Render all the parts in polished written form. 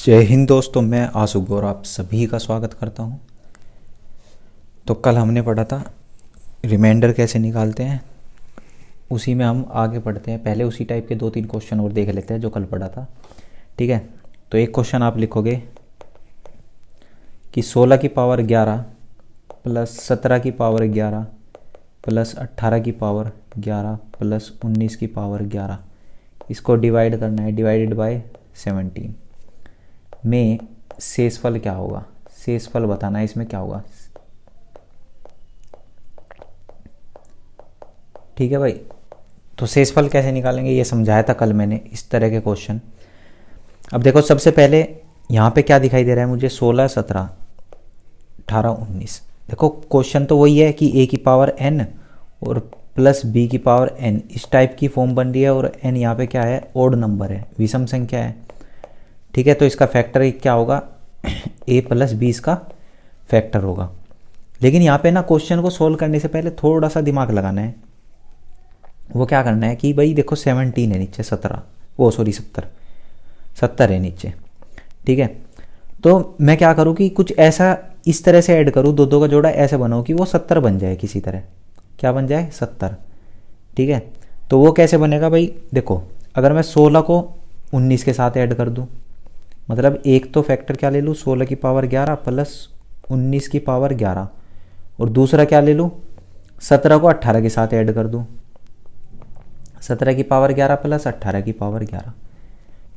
जय हिंद दोस्तों, मैं आशु गौर आप सभी का स्वागत करता हूं। तो कल हमने पढ़ा था रिमाइंडर कैसे निकालते हैं, उसी में हम आगे पढ़ते हैं। पहले उसी टाइप के 2-3 क्वेश्चन और देख लेते हैं जो कल पढ़ा था। ठीक है, तो एक क्वेश्चन आप लिखोगे कि 16 की पावर 11 प्लस 17 की पावर 11 प्लस 18 की पावर 11 प्लस 19 की पावर 11, इसको डिवाइड करना है, डिवाइडेड बाय 17 में शेषफल क्या होगा। शेषफल बताना है इसमें क्या होगा। ठीक है भाई, तो शेषफल कैसे निकालेंगे ये समझाया था कल मैंने, इस तरह के क्वेश्चन। अब देखो, सबसे पहले यहाँ पे क्या दिखाई दे रहा है मुझे, 16, 17, 18, 19। देखो क्वेश्चन तो वही है कि a की पावर n और प्लस b की पावर n, इस टाइप की फॉर्म बन रही है। और n यहाँ पे क्या है, ओड नंबर है, विषम संख्या है। ठीक है, तो इसका फैक्टर क्या होगा, a प्लस b इसका फैक्टर होगा। लेकिन यहाँ पे ना क्वेश्चन को सोल्व करने से पहले थोड़ा सा दिमाग लगाना है। वो क्या करना है कि भाई देखो 17 है नीचे, 70 है नीचे। ठीक है, तो मैं क्या करूँ कि कुछ ऐसा इस तरह से ऐड करूँ, दो का जोड़ा ऐसे बनाऊँ कि वो 70 बन जाए किसी तरह। क्या बन जाए, 70। ठीक है, तो वो कैसे बनेगा भाई, देखो अगर मैं 16 को 19 के साथ ऐड कर दूँ, मतलब एक तो फैक्टर क्या ले लूँ, 16 की पावर 11 प्लस 19 की पावर 11, और दूसरा क्या ले लूँ, 17 को 18 के साथ ऐड कर दूँ, 17 की पावर 11 प्लस 18 की पावर 11।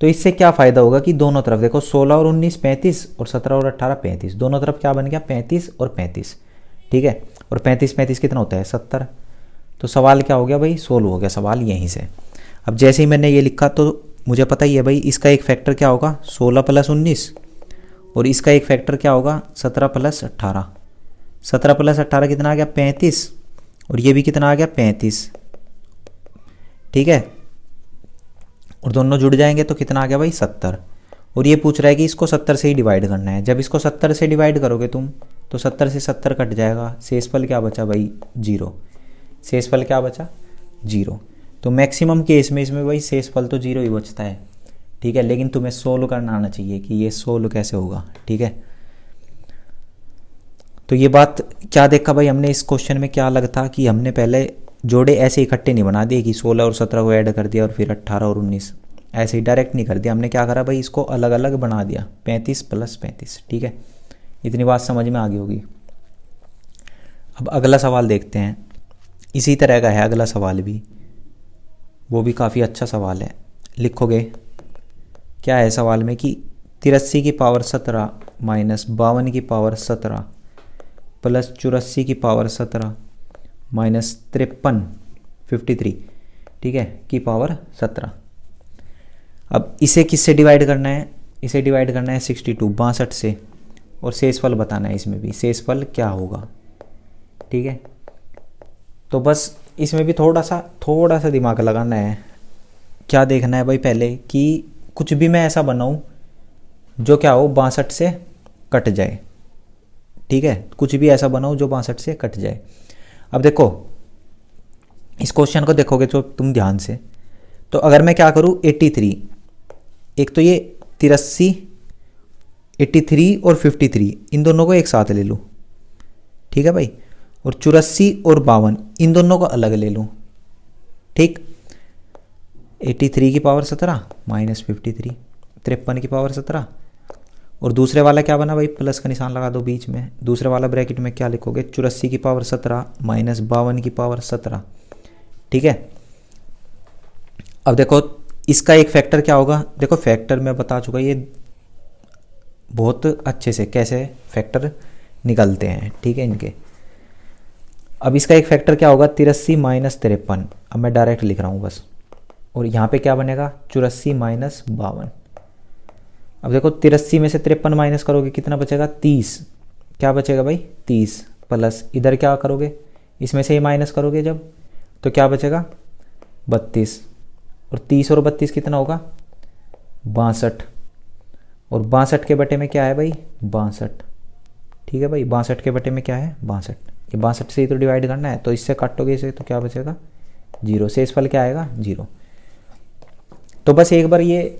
तो इससे क्या फ़ायदा होगा कि दोनों तरफ देखो, 16 और 19 35 और 17 और 18 35, दोनों तरफ क्या बन गया, 35 और 35। ठीक है, और 35 कितना होता है, 70। तो सवाल क्या हो गया भाई, सोल्व हो गया सवाल यहीं से। अब जैसे ही मैंने ये लिखा तो मुझे पता ही है भाई, इसका एक फैक्टर क्या होगा, 16 प्लस 19, और इसका एक फैक्टर क्या होगा, 17 प्लस 18। 17 प्लस 18 कितना आ गया, 35, और ये भी कितना आ गया, 35। ठीक है, और दोनों जुड़ जाएंगे तो कितना आ गया भाई, 70। और ये पूछ रहा है कि इसको 70 से ही डिवाइड करना है। जब इसको 70 से डिवाइड करोगे तुम, तो 70 से 70 कट जाएगा, शेषफल क्या बचा भाई, 0। शेषफल क्या बचा, 0। तो मैक्सिमम केस में इसमें भाई शेषफल तो 0 ही बचता है। ठीक है, लेकिन तुम्हें सोल्व करना आना चाहिए कि ये सोल्व कैसे होगा। ठीक है, तो ये बात क्या देखा भाई हमने इस क्वेश्चन में, क्या अलग था कि हमने पहले जोड़े ऐसे इकट्ठे नहीं बना दिए कि 16 और 17 को ऐड कर दिया और फिर 18 और 19, ऐसे ही डायरेक्ट नहीं कर दिया। हमने क्या करा भाई, इसको अलग अलग बना दिया, 35 प्लस 35। ठीक है, इतनी बात समझ में आ गई होगी। अब अगला सवाल देखते हैं, इसी तरह का है अगला सवाल भी, वो भी काफ़ी अच्छा सवाल है। लिखोगे क्या है सवाल में कि 83 की पावर 17 माइनस 52 की पावर 17 प्लस 84 की पावर 17 माइनस 53 ठीक है की पावर 17। अब इसे किससे डिवाइड करना है, इसे डिवाइड करना है 62 से, और शेषफल बताना है इसमें भी, शेषफल क्या होगा। ठीक है, तो बस इसमें भी थोड़ा सा दिमाग लगाना है। क्या देखना है भाई पहले कि कुछ भी मैं ऐसा बनाऊं जो क्या हो, 62 से कट जाए। ठीक है, कुछ भी ऐसा बनाऊं जो 62 से कट जाए। अब देखो इस क्वेश्चन को देखोगे तो तुम ध्यान से, तो अगर मैं क्या करूं, 83, एक तो ये 83 और 53, इन दोनों को एक साथ ले लूं। ठीक है भाई, और 84 और 52 इन दोनों को अलग ले लूँ। ठीक, 83 की पावर 17 माइनस 53, 53 की पावर 17, और दूसरे वाला क्या बना भाई, प्लस का निशान लगा दो बीच में। दूसरे वाला ब्रैकेट में क्या लिखोगे, 84 की पावर 17 माइनस 52 की पावर 17। ठीक है, अब देखो इसका एक फैक्टर क्या होगा, देखो फैक्टर मैं बता चुका, ये बहुत अच्छे से कैसे फैक्टर निकलते हैं। ठीक है इनके, अब इसका एक फैक्टर क्या होगा, 83 माइनस 53। अब मैं डायरेक्ट लिख रहा हूँ बस, और यहाँ पे क्या बनेगा, 84 माइनस 52। अब देखो 83 में से 53 माइनस करोगे कितना बचेगा, 30। क्या बचेगा भाई, 30 प्लस इधर क्या करोगे, इसमें से ही माइनस करोगे जब, तो क्या बचेगा, 32। और 30 और 32 कितना होगा, 62, और 62 के बटे में क्या है भाई, 62। ठीक है भाई, 62 के बटे में क्या है, 62। ये 62 से ही तो डिवाइड करना है, तो इससे काटोगे इसे तो क्या बचेगा, 0। शेषफल क्या आएगा, 0। तो बस एक बार ये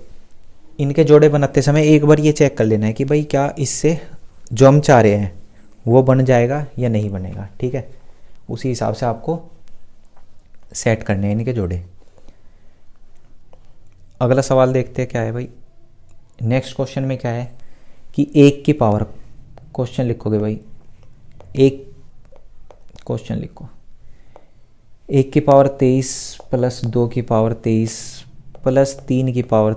इनके जोड़े बनाते समय एक बार ये चेक कर लेना है कि भाई क्या इससे जो हम चाह रहे हैं वो बन जाएगा या नहीं बनेगा, ठीक है। उसी हिसाब से आपको सेट करने हैं इनके जोड़े। अगला सवाल देखते हैं क्या है भाई। नेक्स्ट क्वेश्चन में क्या है कि 1 की पावर, क्वेश्चन लिखोगे भाई, एक क्वेश्चन लिखो, 1 की पावर 23 प्लस 2 की पावर 23 प्लस 3 की पावर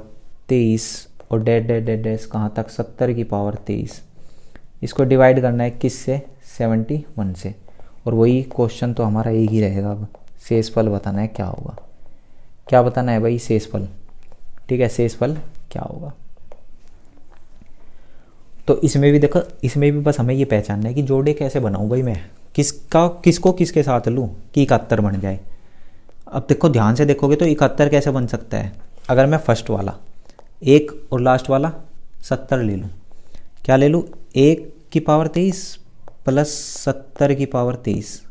23 और डैश डैश डैश डैश कहाँ तक 70 की पावर 23। इसको डिवाइड करना है किस से, 71 से। और वही क्वेश्चन तो हमारा एक ही रहेगा, अब शेषफल बताना है क्या होगा। क्या बताना है भाई, शेषफल, ठीक है, शेषफल क्या होगा। तो इसमें भी देखो, इसमें भी बस हमें ये पहचानना है कि जोड़े कैसे बनाऊं भाई, मैं किसको किसके साथ लूँ कि 71 बन जाए। अब देखो ध्यान से देखोगे तो 71 कैसे बन सकता है, अगर मैं फर्स्ट वाला 1 और लास्ट वाला 70 ले लूँ। क्या ले लूँ, 1 की पावर 23 प्लस 70 की पावर 23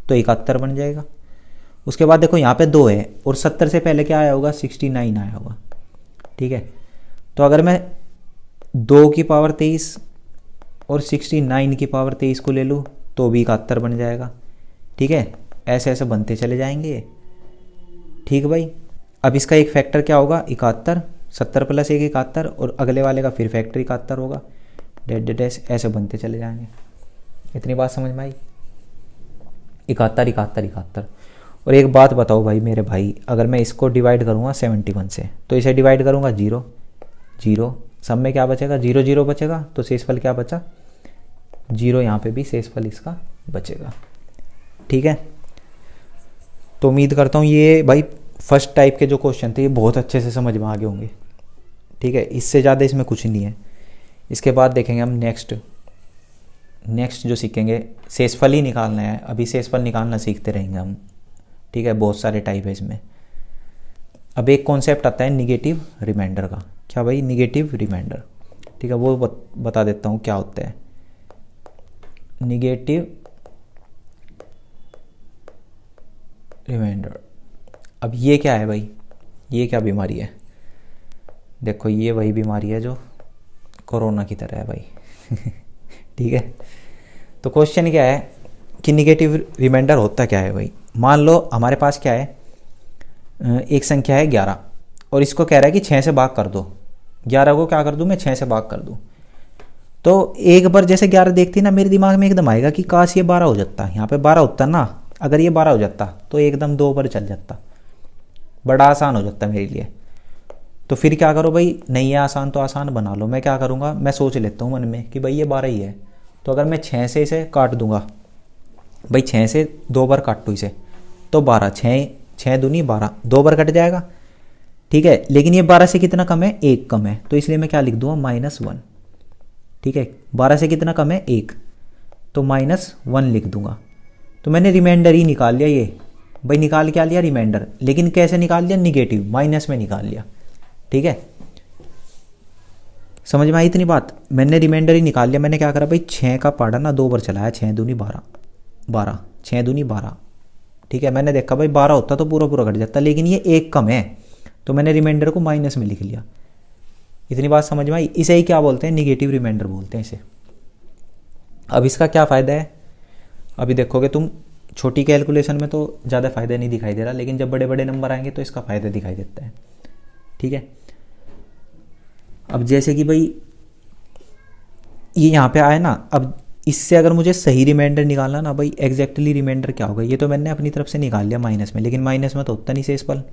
तो 71 बन जाएगा। उसके बाद देखो यहाँ पे 2 है और 70 से पहले क्या आया होगा, 69 आया होगा, ठीक है। तो अगर मैं 2 की पावर 23 और 69 की पावर 23 को ले लूँ तो भी 71 बन जाएगा, ठीक है। ऐसे ऐसे बनते चले जाएंगे, ठीक भाई। अब इसका एक फैक्टर क्या होगा, 71, 70 प्लस 1 71 और अगले वाले का फिर फैक्टर 71 होगा, डैश डैश डैश ऐसे बनते चले जाएंगे। इतनी बात समझ में आई, 71 71 71। और एक बात बताओ भाई मेरे भाई, अगर मैं इसको डिवाइड करूँगा 71 से तो इसे डिवाइड करूँगा 0 0, सब में क्या बचेगा, 0 0 बचेगा, तो शेषफल क्या बचा, 0। यहाँ पे भी शेषफल इसका बचेगा, ठीक है। तो उम्मीद करता हूँ ये भाई फर्स्ट टाइप के जो क्वेश्चन थे ये बहुत अच्छे से समझ में आ गए होंगे, ठीक है। इससे ज़्यादा इसमें कुछ नहीं है। इसके बाद देखेंगे हम नेक्स्ट जो सीखेंगे, शेषफल ही निकालना है। अभी शेषफल निकालना सीखते रहेंगे हम, ठीक है। बहुत सारे टाइप है इसमें। अब एक कॉन्सेप्ट आता है निगेटिव रिमाइंडर का। क्या भाई, निगेटिव रिमाइंडर, ठीक है, वो बता देता हूँ क्या होता है निगेटिव रिमाइंडर। अब ये क्या है भाई, ये क्या बीमारी है, देखो ये वही बीमारी है जो कोरोना की तरह है भाई ठीक है। तो क्वेश्चन क्या है कि निगेटिव रिमाइंडर होता क्या है भाई। मान लो हमारे पास क्या है, एक संख्या है 11 और इसको कह रहा है कि 6 से भाग कर दो। 11 को क्या कर दूं मैं, 6 से भाग कर दूं। तो एक बार जैसे 11 देखती ना, मेरे दिमाग में एकदम आएगा कि काश ये 12 हो जाता, यहाँ पे 12 होता ना, अगर ये 12 हो जाता तो एकदम 2 पर चल जाता, बड़ा आसान हो जाता मेरे लिए। तो फिर क्या करो भाई, नहीं है आसान तो आसान बना लो। मैं क्या करूँगा, मैं सोच लेता हूँ मन में कि भाई ये 12 ही है, तो अगर मैं 6 से इसे काट दूंगा भाई, 6 से 2 बार काटूँ इसे तो 12, 6 दूनी 12, 2 बार कट जाएगा, ठीक है। लेकिन ये 12 से कितना कम है, 1 कम है, तो इसलिए मैं क्या लिख दूंगा, -1, ठीक है। 12 से कितना कम है, 1, तो -1 लिख दूंगा। तो मैंने रिमाइंडर ही निकाल लिया, ये भाई निकाल क्या लिया, रिमाइंडर। लेकिन कैसे निकाल लिया, निगेटिव, माइनस में निकाल लिया, ठीक है। समझ में आई इतनी बात, मैंने रिमाइंडर ही निकाल लिया। मैंने क्या करा भाई, 6 का पाड़ा ना 2 बार चलाया, 6 दूनी 12, 12, 6 दूनी 12, ठीक है। मैंने देखा भाई 12 होता तो पूरा पूरा कट जाता, लेकिन ये 1 कम है, तो मैंने रिमाइंडर को माइनस में लिख लिया। इतनी बात समझ में आई। इसे ही क्या बोलते हैं, निगेटिव रिमाइंडर बोलते हैं इसे। अब इसका क्या फ़ायदा है, अभी देखोगे तुम, छोटी कैलकुलेशन में तो ज़्यादा फ़ायदा नहीं दिखाई दे रहा, लेकिन जब बड़े बड़े नंबर आएंगे तो इसका फ़ायदा दिखाई देता है, ठीक है। अब जैसे कि भाई ये यहाँ पे आए ना, अब इससे अगर मुझे सही रिमाइंडर निकालना ना भाई, एग्जैक्टली रिमाइंडर क्या होगा, ये तो मैंने अपनी तरफ से निकाल लिया माइनस में, लेकिन माइनस में तो होता नहीं शेषफल।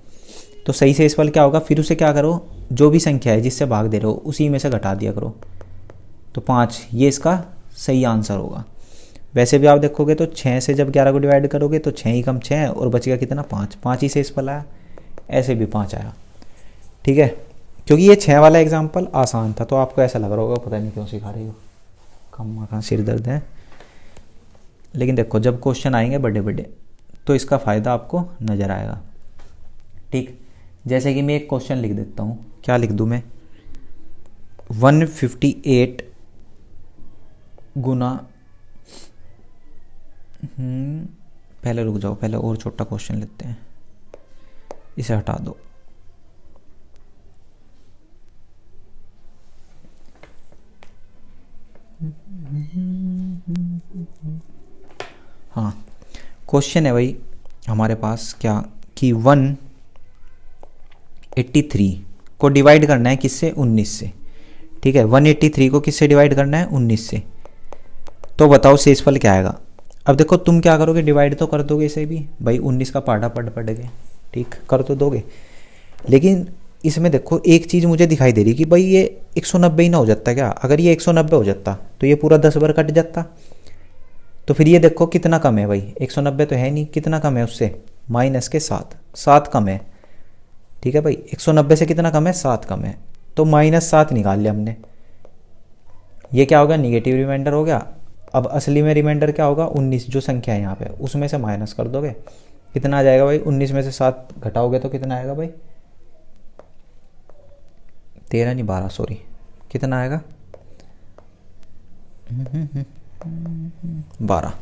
तो सही शेषफल क्या होगा, फिर उसे क्या करो, जो भी संख्या है जिससे भाग दे रहे हो उसी में से घटा दिया करो, तो 5, ये इसका सही आंसर होगा। वैसे भी आप देखोगे तो 6 से जब 11 को डिवाइड करोगे तो 6 ही कम 6 और बचेगा कितना, 5, 5 ही शेषफल आया। ऐसे भी 5 आया, ठीक है। क्योंकि ये 6 वाला एग्जाम्पल आसान था, तो आपको ऐसा लग रहा होगा पता नहीं क्यों सिखा रही हो, कहाँ सिर दर्द है। लेकिन देखो जब क्वेश्चन आएंगे बड़े बड़े तो इसका फ़ायदा आपको नज़र आएगा, ठीक। जैसे कि मैं एक क्वेश्चन लिख देता हूँ, क्या लिख दूँ मैं, 158 गुना, पहले रुक जाओ, पहले और छोटा क्वेश्चन लेते हैं, इसे हटा दो। क्वेश्चन है भाई हमारे पास क्या कि 183 को डिवाइड करना है किससे, 19 से। ठीक है, 183 को किससे डिवाइड करना है, 19 से। तो बताओ शेषफल क्या आएगा। अब देखो तुम क्या करोगे, डिवाइड तो कर दोगे इसे भी भाई, 19 का पार्टा पढ़ के ठीक कर तो दोगे, लेकिन इसमें देखो एक चीज़ मुझे दिखाई दे रही कि भाई ये 190 ही ना हो जाता क्या। अगर ये 190 हो जाता तो ये पूरा 10 बार कट जाता। तो फिर ये देखो कितना कम है भाई, 190 तो है नहीं, कितना कम है उससे, माइनस के 7 कम है। ठीक है भाई, 190 से कितना कम है, 7 कम है। तो -7 निकाल लिया हमने। ये क्या होगा, निगेटिव रिमाइंडर हो गया। अब असली में रिमाइंडर क्या होगा, 19 जो संख्या है यहाँ पे, उसमें से माइनस कर दोगे, कितना आ जाएगा भाई, 19 में से 7 घटाओगे तो कितना आएगा भाई, 13 नहीं 12, सॉरी, कितना आएगा 12।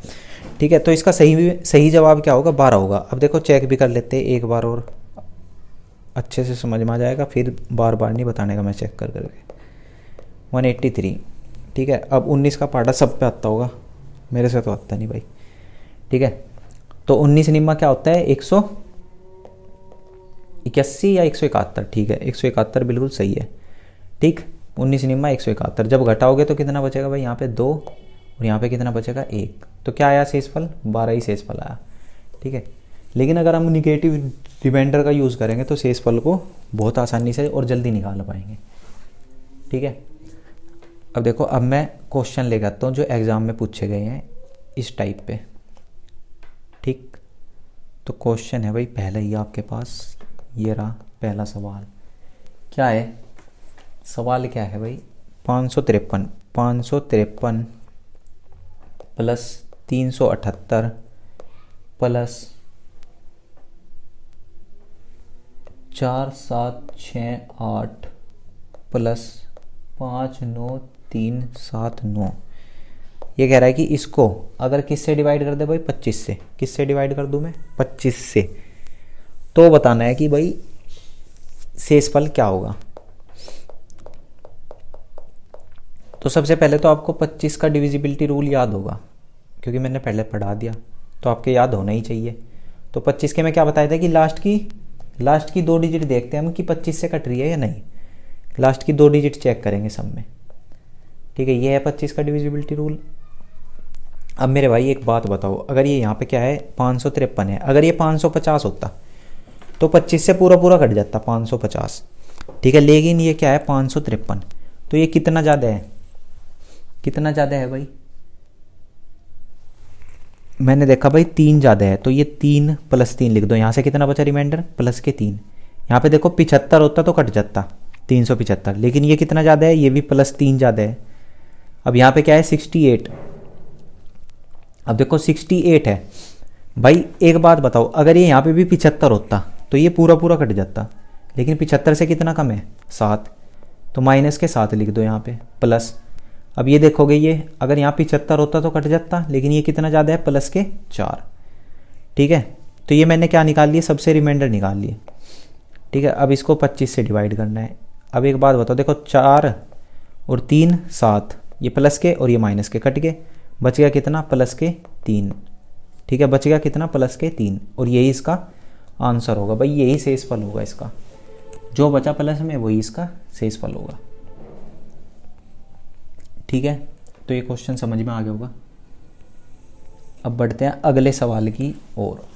ठीक है, तो इसका सही जवाब क्या होगा, 12 होगा। अब देखो चेक भी कर लेते हैं एक बार और, अच्छे से समझ में आ जाएगा, फिर बार बार नहीं बताने का मैं चेक कर करके। 183, ठीक है। अब 19 का पार्टा सब पे आता होगा, मेरे से तो आता नहीं भाई। ठीक है, तो 19 निम्मा क्या होता है, 181 या 171। ठीक है, 171 बिल्कुल सही है। ठीक, 19 निम्मा 171। जब घटाओगे तो कितना बचेगा भाई, यहाँ पे 2 और यहाँ पे कितना बचेगा 1। तो क्या आया शेषफल, 12 ही शेषफल आया। ठीक है, लेकिन अगर हम निगेटिव रिमाइंडर का यूज़ करेंगे तो शेषफल को बहुत आसानी से और जल्दी निकाल पाएंगे। ठीक है, अब देखो, अब मैं क्वेश्चन लेकर आता हूँ जो एग्ज़ाम में पूछे गए हैं इस टाइप पे। ठीक, तो क्वेश्चन है भाई पहले ही आपके पास, ये रहा पहला सवाल। क्या है सवाल, क्या है भाई, 553 प्लस 378 प्लस 4768 प्लस 59379। ये कह रहा है कि इसको अगर किससे डिवाइड कर दे भाई, 25 से। किससे डिवाइड कर दूं मैं, 25 से। तो बताना है कि भाई शेषफल क्या होगा। तो सबसे पहले तो आपको 25 का डिविजिबिलिटी रूल याद होगा, क्योंकि मैंने पहले पढ़ा दिया, तो आपके याद होना ही चाहिए। तो 25 के में क्या बताया था कि लास्ट की 2 डिजिट देखते हैं हम कि 25 से कट रही है या नहीं। लास्ट की 2 डिजिट चेक करेंगे सब में। ठीक है, ये है 25 का डिविजिबिलिटी रूल। अब मेरे भाई एक बात बताओ, अगर ये यहाँ पे क्या है 553 है, अगर ये 550 होता तो 25 से पूरा कट जाता 550। ठीक है, लेकिन ये क्या है 553, तो ये कितना ज़्यादा है, कितना ज़्यादा है भाई, मैंने देखा भाई 3 ज़्यादा है। तो ये 3 + 3 लिख दो, यहाँ से कितना बचा रिमाइंडर, प्लस के 3। यहाँ पे देखो 75 होता तो कट जाता 375, लेकिन ये कितना ज़्यादा है, ये भी +3 ज़्यादा है। अब यहाँ पे क्या है 68। अब देखो 68 है भाई, एक बात बताओ, अगर ये यहाँ पे भी 75 होता तो ये पूरा कट जाता, लेकिन 75 से कितना कम है 7, तो माइनस के 7 लिख दो यहाँ पे, प्लस। अब ये देखोगे, ये अगर यहाँ 75 होता तो कट जाता, लेकिन ये कितना ज़्यादा है, प्लस के 4। ठीक है, तो ये मैंने क्या निकाल लिए, सबसे रिमाइंडर निकाल लिए। ठीक है, अब इसको 25 से डिवाइड करना है। अब एक बात बताओ, देखो 4 और 3 7, ये प्लस के और ये माइनस के कट गए, बच गया कितना, प्लस के 3। ठीक है, बच गया कितना, प्लस के 3, और यही इसका आंसर होगा भाई, यही शेषफल होगा इसका, जो बचा प्लस में वही इसका शेषफल होगा। ठीक है, तो ये क्वेश्चन समझ में आ गया होगा। अब बढ़ते हैं अगले सवाल की ओर।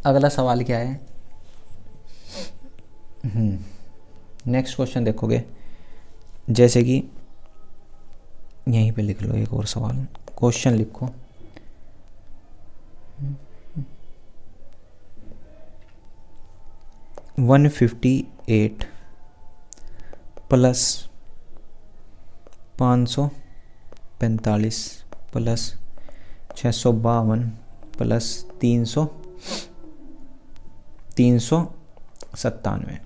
अगला सवाल क्या है, नेक्स्ट क्वेश्चन देखोगे, जैसे कि यहीं पे लिख लो एक और सवाल, क्वेश्चन लिखो, $158 प्लस 545 प्लस 652 प्लस 397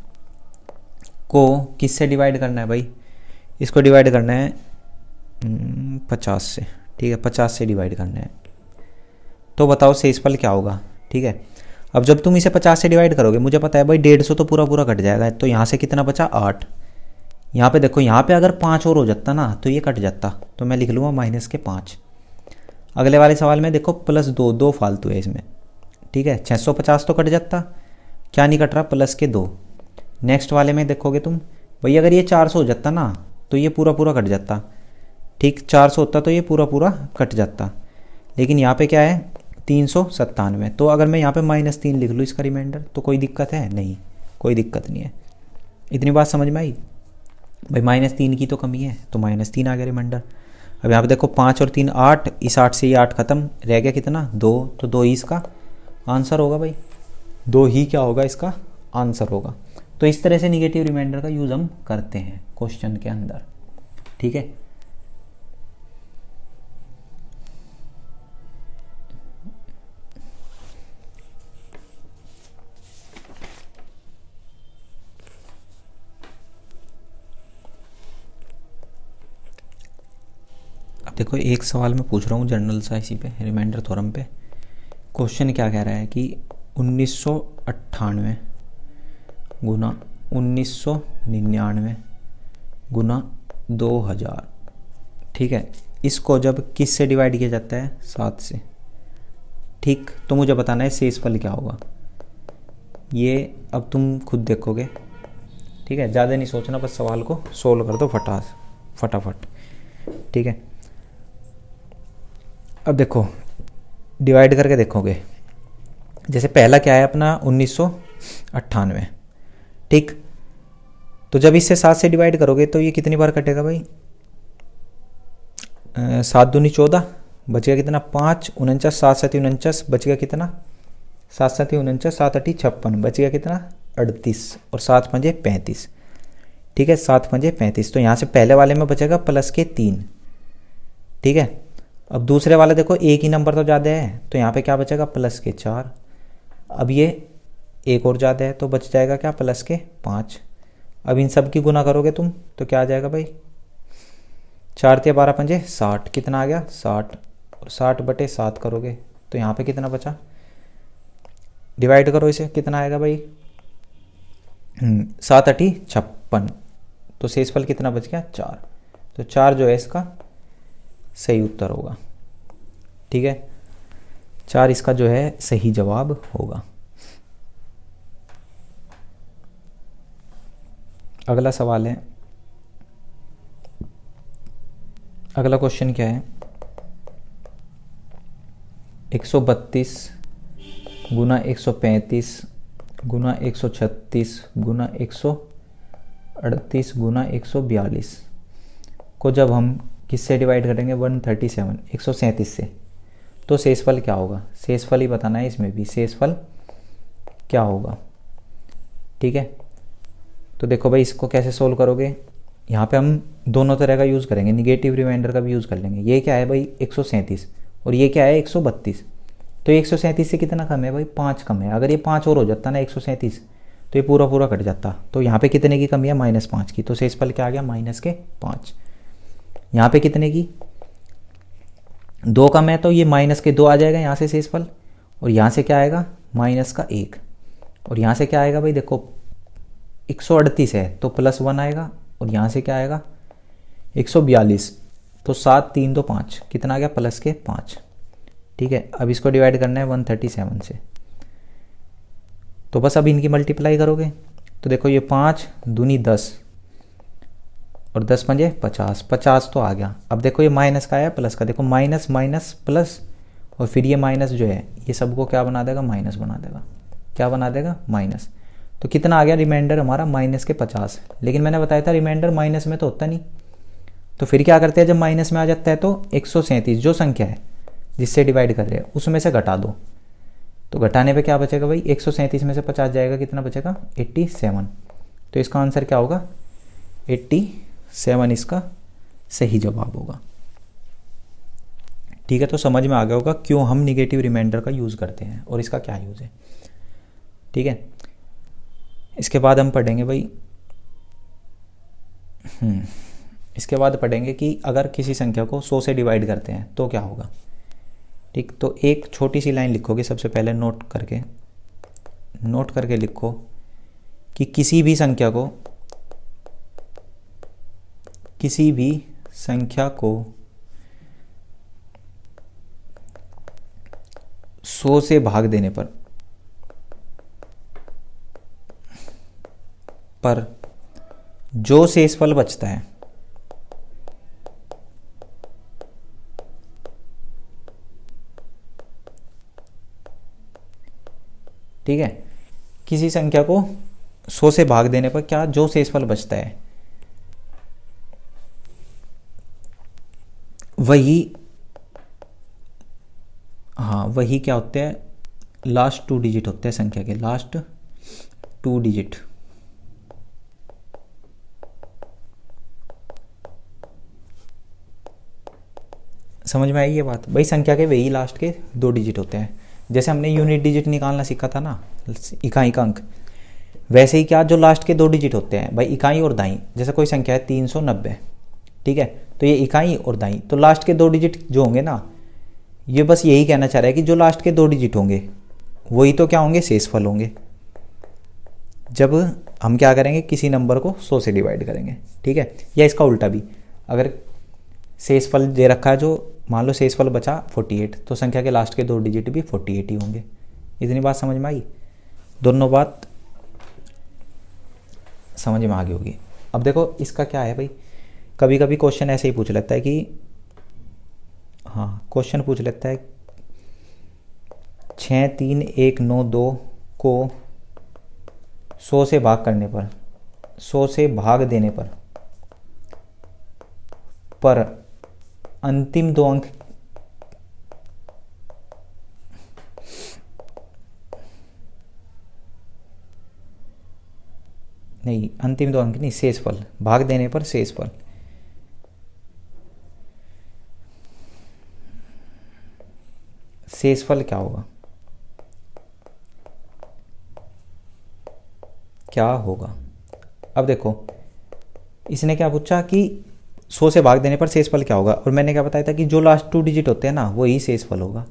को किससे डिवाइड करना है भाई, इसको डिवाइड करना है 50 से। ठीक है, 50 से डिवाइड करना है। तो बताओ शेषफल क्या होगा। ठीक है, अब जब तुम इसे 50 से डिवाइड करोगे, मुझे पता है भाई 150 तो पूरा कट जाएगा, तो यहाँ से कितना बचा 8। यहाँ पे देखो, यहाँ पे अगर 5 और हो जाता ना तो ये कट जाता, तो मैं लिख लूँगा -5। अगले वाले सवाल में देखो +2 फालतू है इसमें, ठीक है, 650 तो कट जाता, क्या नहीं कट रहा, प्लस के 2। नेक्स्ट वाले में देखोगे तुम भाई, अगर ये 400 हो जाता ना तो ये पूरा पूरा कट जाता, ठीक, 400 होता तो ये पूरा पूरा कट जाता, लेकिन यहाँ पे क्या है 397। तो अगर मैं यहाँ पे -3 लिख लूँ इसका रिमाइंडर तो कोई दिक्कत है नहीं, कोई दिक्कत नहीं है। इतनी बात समझ में आई भाई, -3 की तो कमी है तो -3 आ गया रिमाइंडर। अब यहाँ पे देखो 5 और 3 8, इस 8 से ये 8 खत्म, रह गया कितना 2, तो 2 ही इसका आंसर होगा भाई, 2 ही क्या होगा इसका आंसर होगा। तो इस तरह से निगेटिव रिमाइंडर का यूज़ हम करते हैं क्वेश्चन के अंदर, ठीक है। अब देखो एक सवाल मैं पूछ रहा हूँ जनरल सा इसी पे, रिमाइंडर थ्योरम पे। क्वेश्चन क्या कह रहा है कि 1998 गुना 1999 गुना 2000, ठीक है, इसको जब किस से डिवाइड किया जाता है 7 से, ठीक, तो मुझे बताना है शेषफल क्या होगा। ये अब तुम खुद देखोगे, ठीक है, ज़्यादा नहीं सोचना, बस सवाल को सोल्व कर दो फटाफट, ठीक है। अब देखो डिवाइड करके देखोगे, जैसे पहला क्या है अपना 1998, ठीक, तो जब इससे 7 से डिवाइड करोगे तो ये कितनी बार कटेगा भाई, 7 दूनी 14, बचेगा कितना 5, 49, 7 7 49, बचेगा कितना 7 7 49, 7 8 56, बचेगा कितना 38, और 7 पंजे 35, ठीक है, 7 पंजे 35। तो यहाँ से पहले वाले में बचेगा प्लस के 3, ठीक है। अब दूसरे वाले देखो एक ही नंबर तो ज़्यादा है, तो यहाँ पे क्या बचेगा प्लस के 4। अब ये एक और ज़्यादा है तो बच जाएगा क्या प्लस के 5। अब इन सब की गुना करोगे तुम तो क्या आ जाएगा भाई, 4 × 12 पंजे 60, कितना आ गया 60, और 60/7 करोगे तो यहाँ पे कितना बचा, डिवाइड करो इसे, कितना आएगा भाई 7 8 56, तो शेषफल कितना बच गया 4। तो 4 जो है इसका सही उत्तर होगा, ठीक है, 4 इसका जो है सही जवाब होगा। अगला सवाल है, अगला क्वेश्चन क्या है, 132 गुना 135 गुना 136 गुना 138 गुना 142 को जब हम किससे डिवाइड करेंगे 137 से, तो शेषफल क्या होगा, शेषफल ही बताना है इसमें भी, शेषफल क्या होगा, ठीक है। तो देखो भाई इसको कैसे सोल्व करोगे, यहाँ पे हम दोनों तरह का यूज़ करेंगे, निगेटिव रिमाइंडर का भी यूज़ कर लेंगे। ये क्या है भाई 137 और ये क्या है 132, तो 137 से कितना कम है भाई 5 कम है। अगर ये 5 और हो जाता ना 137 तो ये पूरा पूरा कट जाता, तो यहाँ पे कितने की कमी है -5 की, तो शेषफल क्या आ गया -5। यहाँ पे कितने की 2 कम है तो ये -2 आ जाएगा यहाँ से शेषफल, और यहाँ से क्या आएगा -1, और यहाँ से क्या आएगा भाई देखो 138 है तो +1 आएगा, और यहाँ से क्या आएगा 142, तो 7 3 2 5, कितना आ गया +5, ठीक है। अब इसको डिवाइड करना है 137 से, तो बस अब इनकी मल्टीप्लाई करोगे तो देखो ये 5 दूनी 10 और 10 पंजे 50, 50 तो आ गया। अब देखो ये माइनस का आया प्लस का, देखो माइनस माइनस प्लस, और फिर ये माइनस जो है ये सबको क्या बना देगा माइनस बना देगा, क्या बना देगा माइनस। तो कितना आ गया रिमाइंडर हमारा -50, लेकिन मैंने बताया था रिमाइंडर माइनस में तो होता नहीं, तो फिर क्या करते हैं जब माइनस में आ जाता है तो 137 जो संख्या है जिससे डिवाइड कर रहे हैं उसमें से घटा दो, तो घटाने पे क्या बचेगा भाई 137 में से 50 जाएगा, कितना बचेगा 87। तो इसका आंसर क्या होगा 87 इसका सही जवाब होगा, ठीक है। तो समझ में आ गया होगा क्यों हम निगेटिव रिमाइंडर का यूज़ करते हैं और इसका क्या यूज़ है, ठीक है। इसके बाद हम पढ़ेंगे भाई इसके बाद पढ़ेंगे कि अगर किसी संख्या को 100 से डिवाइड करते हैं तो क्या होगा, ठीक। तो एक छोटी सी लाइन लिखोगे सबसे पहले, नोट करके लिखो कि किसी भी संख्या को 100 से भाग देने पर पर जो शेषफल बचता है, ठीक है, किसी संख्या को 100 से भाग देने पर क्या जो शेषफल बचता है वही, हाँ वही क्या होते हैं, लास्ट 2 डिजिट होते हैं संख्या के, लास्ट 2 डिजिट। समझ में आई ये बात भाई, संख्या के वही लास्ट के 2 डिजिट होते हैं। जैसे हमने यूनिट डिजिट निकालना सीखा था ना, इकाई का अंक, वैसे ही क्या जो लास्ट के 2 डिजिट होते हैं भाई, इकाई और दाई। जैसे कोई संख्या है 390, ठीक है, तो ये इकाई और दाई, तो लास्ट के 2 डिजिट जो होंगे ना, ये बस यही कहना चाह रहा है कि जो लास्ट के 2 डिजिट होंगे वही तो क्या होंगे, शेषफल होंगे। जब हम क्या करेंगे, किसी नंबर को 100 से डिवाइड करेंगे, ठीक है, या इसका उल्टा भी, अगर शेषफल दे रखा है, जो मान लो शेषफल बचा 48, तो संख्या के लास्ट के 2 डिजिट भी 48 ही होंगे। इतनी बात समझ में आई, दोनों बात समझ में आ गई होगी। अब देखो इसका क्या है भाई, कभी कभी क्वेश्चन ऐसे ही पूछ लेता है कि, हाँ क्वेश्चन पूछ लेता है 63192 को 100 से भाग करने पर, 100 से भाग देने पर अंतिम 2 अंक, नहीं अंतिम 2 अंक नहीं, शेषफल, भाग देने पर शेषफल, शेषफल क्या होगा, क्या होगा। अब देखो इसने क्या पूछा कि 100 से भाग देने पर शेषफल क्या होगा, और मैंने क्या बताया था कि जो लास्ट 2 डिजिट होते हैं ना वही शेषफल होगा,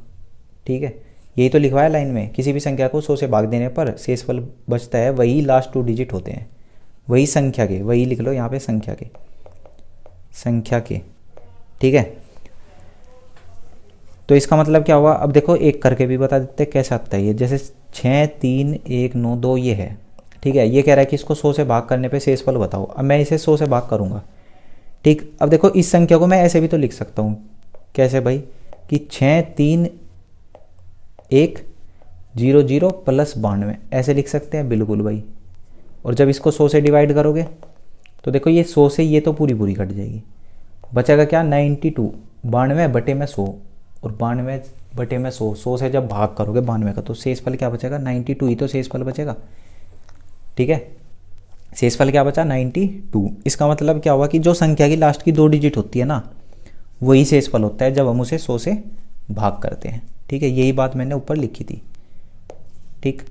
ठीक है, यही तो लिखवाया लाइन में, किसी भी संख्या को 100 से भाग देने पर शेषफल बचता है वही लास्ट 2 डिजिट होते हैं, वही संख्या के, वही लिख लो यहाँ पे संख्या के, संख्या के, ठीक है। तो इसका मतलब क्या हुआ, अब देखो एक करके भी बता देते कैसे आता है ये। जैसे 63192 ये है, ठीक है, ये कह रहा है कि इसको 100 से भाग करने पे शेषफल बताओ। अब मैं इसे 100 से भाग करूँगा, ठीक। अब देखो इस संख्या को मैं ऐसे भी तो लिख सकता हूँ, कैसे भाई, कि 63100 प्लस 92, ऐसे लिख सकते हैं, बिल्कुल भाई। और जब इसको 100 से डिवाइड करोगे तो देखो ये 100 से ये तो पूरी पूरी कट जाएगी, बचेगा क्या, 92, 92 बटे में 100, और 92 बटे में 100, 100 से जब भाग करोगे 92 का तो शेषफल क्या बचेगा, 92 ही तो शेषफल बचेगा, ठीक है। शेषफल क्या बचा, 92। इसका मतलब क्या हुआ कि जो संख्या की लास्ट की 2 डिजिट होती है ना वही शेषफल होता है जब हम उसे 100 से भाग करते हैं, ठीक है, यही बात मैंने ऊपर लिखी थी, ठीक।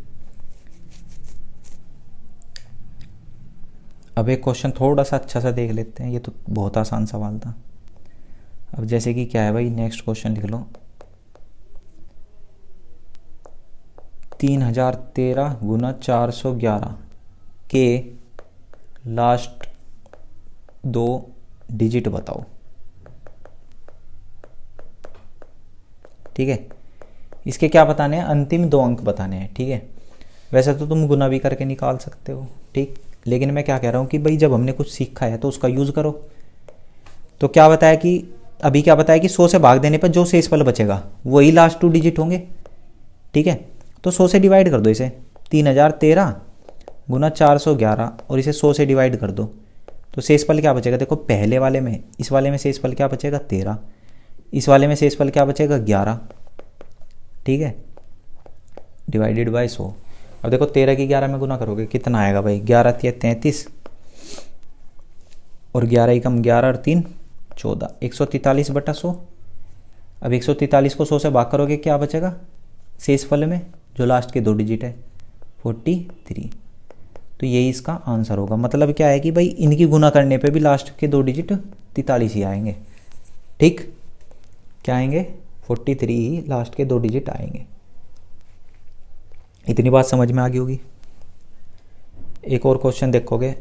अब एक क्वेश्चन थोड़ा सा अच्छा सा देख लेते हैं, ये तो बहुत आसान सवाल था। अब जैसे कि क्या है भाई, नेक्स्ट क्वेश्चन लिख लो, 3013 गुना 411 के लास्ट 2 डिजिट बताओ, ठीक है। इसके क्या बताने हैं, अंतिम 2 अंक बताने हैं, ठीक है। वैसे तो तुम गुना भी करके निकाल सकते हो, ठीक, लेकिन मैं क्या कह रहा हूँ कि भाई जब हमने कुछ सीखा है तो उसका यूज़ करो। तो क्या बताया कि, अभी क्या बताया कि 100 से भाग देने पर जो शेषफल बचेगा वही लास्ट 2 डिजिट होंगे, ठीक है। तो 100 से डिवाइड कर दो इसे, 3013 गुना 411, और इसे 100 से डिवाइड कर दो तो शेषफल क्या बचेगा, देखो पहले वाले में, इस वाले में शेषफल क्या बचेगा 13, इस वाले में शेषफल क्या बचेगा 11, ठीक है, डिवाइडेड बाय 100। अब देखो 13 की 11 में गुना करोगे कितना आएगा भाई, 11 3 33, और 11 ही कम 11 और 3 14, 143 बटा 100। अब 143 को 100 से भाग करोगे क्या बचेगा शेषफल में, जो लास्ट के 2 डिजिट है 43। तो यही इसका आंसर होगा। मतलब क्या है कि भाई इनकी गुना करने पे भी लास्ट के 2 डिजिट 43 ही आएंगे, ठीक, क्या आएंगे 43 ही लास्ट के 2 डिजिट आएंगे। इतनी बात समझ में आ गई होगी। एक और क्वेश्चन देखोगे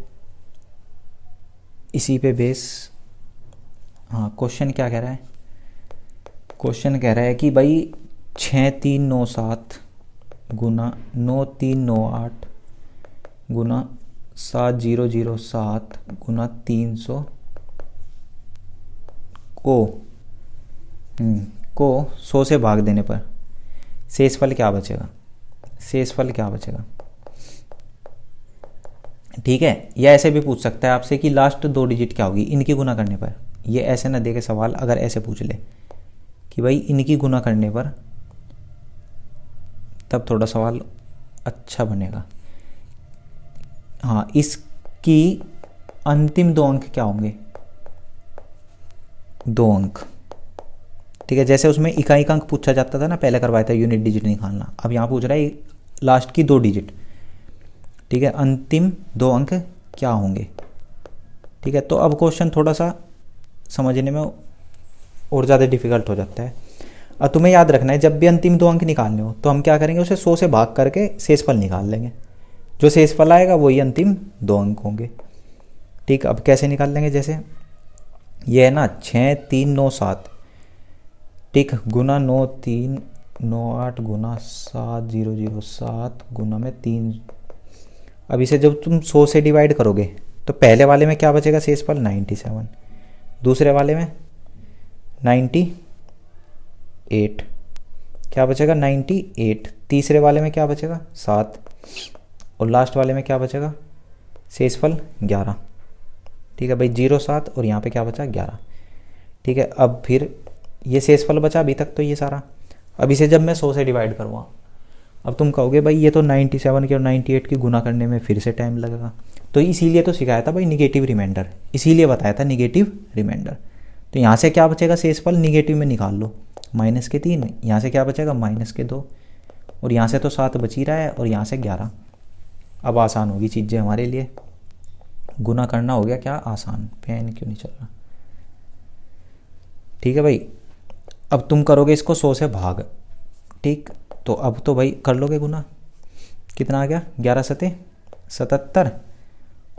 इसी पे बेस, हाँ क्वेश्चन क्या कह रहा है, क्वेश्चन कह रहा है कि भाई 6397 गुना 9398 गुना 7007 गुना 300 को को 100 से भाग देने पर शेषफल क्या बचेगा, शेषफल क्या बचेगा। ठीक है, या ऐसे भी पूछ सकता है आपसे कि लास्ट 2 डिजिट क्या होगी इनकी गुना करने पर। ये ऐसे ना दे के सवाल अगर ऐसे पूछ ले कि भाई इनकी गुना करने पर, तब थोड़ा सवाल अच्छा बनेगा। हाँ, इसकी अंतिम 2 अंक क्या होंगे, 2 अंक। ठीक है, जैसे उसमें इकाई का अंक पूछा जाता था ना, पहले करवाया था यूनिट डिजिट निकालना, अब यहाँ पूछ रहा है लास्ट की 2 डिजिट। ठीक है, अंतिम 2 अंक क्या होंगे। ठीक है, तो अब क्वेश्चन थोड़ा सा समझने में और ज़्यादा डिफिकल्ट हो जाता है। अब तुम्हें याद रखना है, जब भी अंतिम 2 अंक निकालने हो तो हम क्या करेंगे, उसे 100 से भाग करके शेषफल निकाल लेंगे। जो शेषफल आएगा वही अंतिम 2 अंक होंगे। ठीक, अब कैसे निकाल लेंगे, जैसे ये है ना 6397, ठीक, गुना 9398 गुना 7007 गुना में 3। अब इसे जब तुम 100 से डिवाइड करोगे तो पहले वाले में क्या बचेगा शेषफल 97, दूसरे वाले में 98, क्या बचेगा 98, तीसरे वाले में क्या बचेगा 7, और लास्ट वाले में क्या बचेगा शेषफल 11। ठीक है भाई, 07 और यहाँ पे क्या बचा 11। ठीक है, अब फिर ये शेषफल बचा अभी तक तो ये सारा। अब इसे जब मैं 100 से डिवाइड करूँगा, अब तुम कहोगे भाई ये तो 97 की और 98 की गुना करने में फिर से टाइम लगेगा, तो इसीलिए तो सिखाया था भाई निगेटिव रिमाइंडर, इसीलिए बताया था निगेटिव रिमाइंडर। तो यहाँ से क्या बचेगा शेषफल, निगेटिव में निकाल लो, -3, यहाँ से क्या बचेगा -2, और यहाँ से तो 7 बच ही रहा है, और यहाँ से 11। अब आसान होगी चीज़ें हमारे लिए, गुना करना हो गया क्या आसान। फैन क्यों नहीं चल रहा। ठीक है भाई, अब तुम करोगे इसको 100 से भाग। ठीक, तो अब तो भाई कर लोगे गुना, कितना आ गया 11 सते 77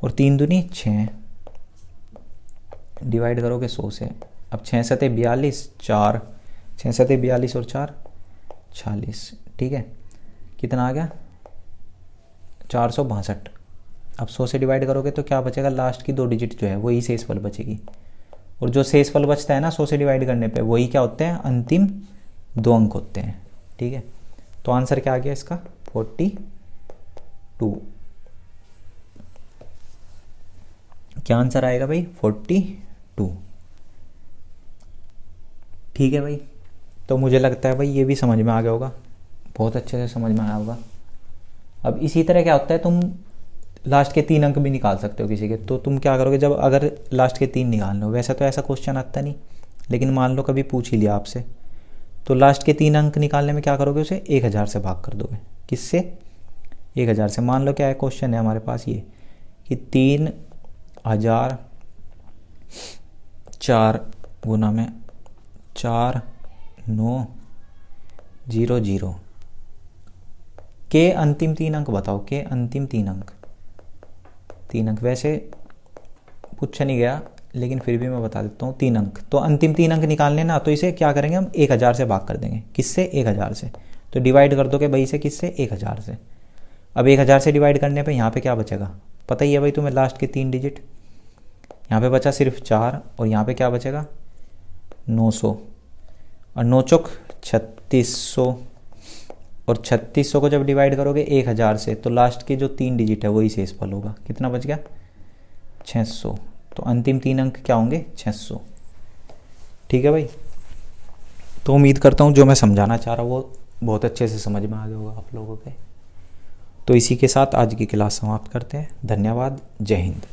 और 3 दूनी 6, डिवाइड करोगे 100 से। अब 6 सते 42, 4 6 सते 42 और 4 46। ठीक है, कितना आ गया 462। अब 100 से डिवाइड करोगे तो क्या बचेगा, लास्ट की 2 डिजिट जो है वही शेषफल बचेगी, और जो शेषफल बचता है ना 100 से डिवाइड करने पे, वही क्या होते हैं अंतिम 2 अंक होते हैं। ठीक है, तो आंसर क्या आ गया इसका 42। क्या आंसर आएगा भाई 42। ठीक है भाई, तो मुझे लगता है भाई ये भी समझ में आ गया होगा, बहुत अच्छे से समझ में आया होगा। अब इसी तरह क्या होता है, तुम लास्ट के 3 अंक भी निकाल सकते हो किसी के, तो तुम क्या करोगे जब अगर लास्ट के 3 निकालने हो, वैसा तो ऐसा क्वेश्चन आता नहीं, लेकिन मान लो कभी पूछ ही लिया आपसे, तो लास्ट के 3 अंक निकालने में क्या करोगे, उसे 1000 से भाग कर दोगे। किससे 1000 से। मान लो क्या है क्वेश्चन है हमारे पास ये कि 3004 गुना में 4900 के अंतिम 3 अंक बताओ, के अंतिम 3 अंक। वैसे पूछा नहीं गया लेकिन फिर भी मैं बता देता हूँ, 3 अंक। तो अंतिम 3 अंक निकालने ना, तो इसे क्या करेंगे हम 1000 से भाग कर देंगे। किससे 1000 से, तो डिवाइड कर दोगे भाई से किससे 1000 से। अब 1000 से डिवाइड करने पे यहाँ पे क्या बचेगा पता ही है भाई तुम्हें, लास्ट के 3 डिजिट। यहाँ पे बचा सिर्फ 4 और यहाँ पे क्या बचेगा 900, और 9 चौक 3600, और 3600 को जब डिवाइड करोगे 1000 से तो लास्ट के जो 3 डिजिट है वही शेषफल होगा। कितना बच गया 600। तो अंतिम 3 अंक क्या होंगे 600। ठीक है भाई, तो उम्मीद करता हूँ जो मैं समझाना चाह रहा हूँ वो बहुत अच्छे से समझ में आ गया होगा आप लोगों के। तो इसी के साथ आज की क्लास समाप्त करते हैं। धन्यवाद, जय हिंद।